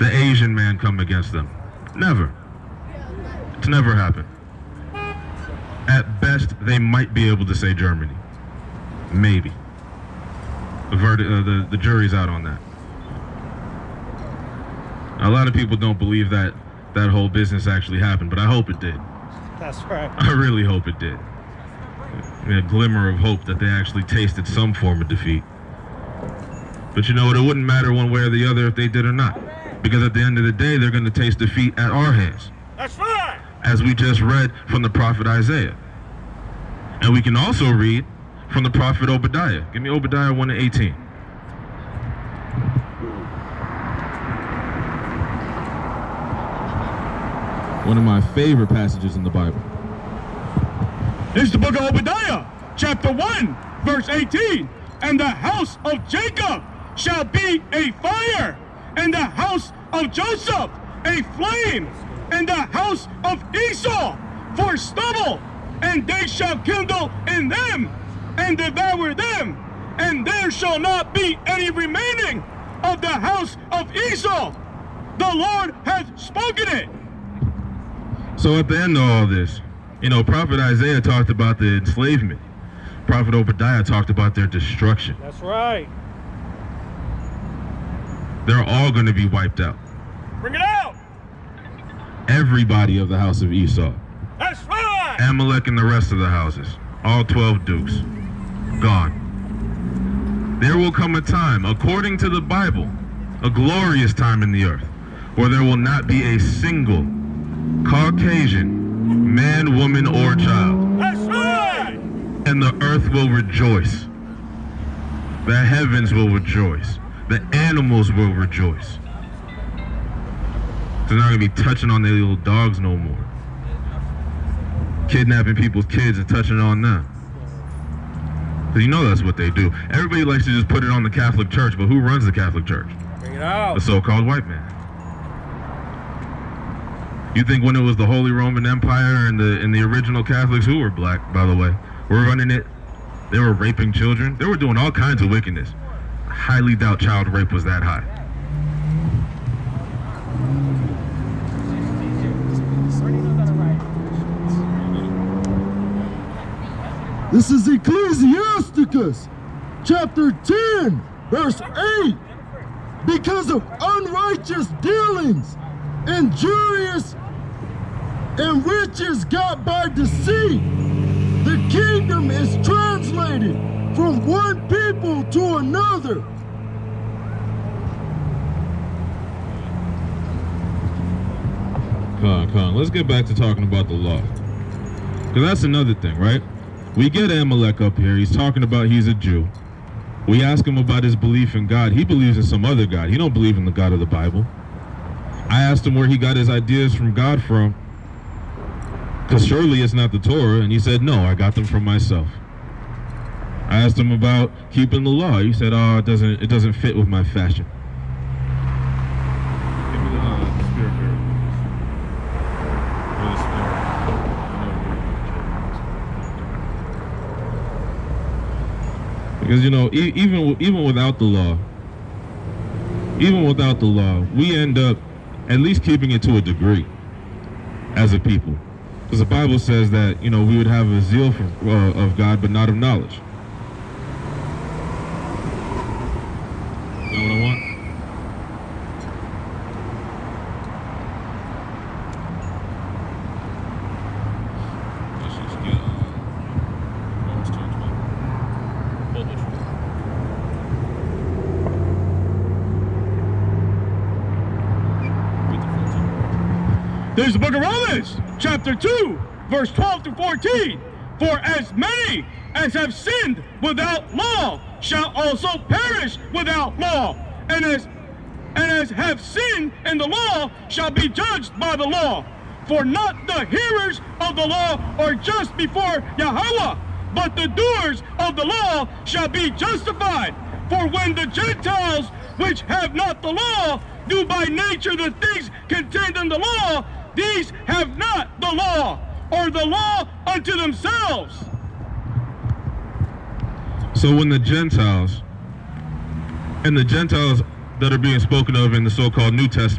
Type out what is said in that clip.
the Asian man come against them. Never. It's never happened. At best, they might be able to say Germany. Maybe. The jury's out on that. A lot of people don't believe that whole business actually happened, but I hope it did. That's right. I really hope it did. A glimmer of hope that they actually tasted some form of defeat. But you know what? It wouldn't matter one way or the other if they did or not. Because at the end of the day, they're going to taste defeat at our hands. That's right. As we just read from the prophet Isaiah. And we can also read from the prophet Obadiah. Give me Obadiah 1:18. One of my favorite passages in the Bible. It's the book of Obadiah, chapter 1, verse 18. And the house of Jacob shall be a fire, and the house of Joseph a flame, and the house of Esau for stubble, and they shall kindle in them and devour them, and there shall not be any remaining of the house of Esau. The Lord hath spoken it. So at the end of all this, you know, prophet Isaiah talked about the enslavement. Prophet Obadiah talked about their destruction. That's right. They're all going to be wiped out. Bring it out. Everybody of the house of Esau. That's right. Amalek and the rest of the houses. All 12 dukes. Gone. There will come a time, according to the Bible, a glorious time in the earth, where there will not be a single Caucasian man, woman, or child. That's right. And the earth will rejoice. The heavens will rejoice. The animals will rejoice. They're not going to be touching on their little dogs no more. Kidnapping people's kids and touching on them. Because you know that's what they do. Everybody likes to just put it on the Catholic Church, but who runs the Catholic Church? Bring it out. The so-called white man. You think when it was the Holy Roman Empire and the original Catholics, who were black, by the way, were running it, they were raping children? They were doing all kinds of wickedness. I highly doubt child rape was that high. This is Ecclesiasticus, chapter 10, verse 8. Because of unrighteous dealings, injurious and riches got by deceit, the kingdom is translated from one people to another. Come on. Let's get back to talking about the law. Because that's another thing, right? We get Amalek up here. He's talking about he's a Jew. We ask him about his belief in God. He believes in some other God. He don't believe in the God of the Bible. I asked him where he got his ideas from God from. Because surely it's not the Torah. And he said, no, I got them from myself. I asked him about keeping the law. He said, oh, it doesn't fit with my fashion. Give me the spirit bearer. Because, you know, even without the law, we end up at least keeping it to a degree as a people. Because the Bible says that, you know, we would have a zeal of God, but not of knowledge. You know what I want? Let's just get Romans 2:12. Hold it. There's the book of Romans, chapter 2, verse 12 to 14. For as many as have sinned without law shall also perish without law. And as have sinned in the law shall be judged by the law. For not the hearers of the law are just before Yahweh, but the doers of the law shall be justified. For when the Gentiles, which have not the law, do by nature the things contained in the law, these have not the law, or the law unto themselves. So when the Gentiles that are being spoken of in the so-called New Testament,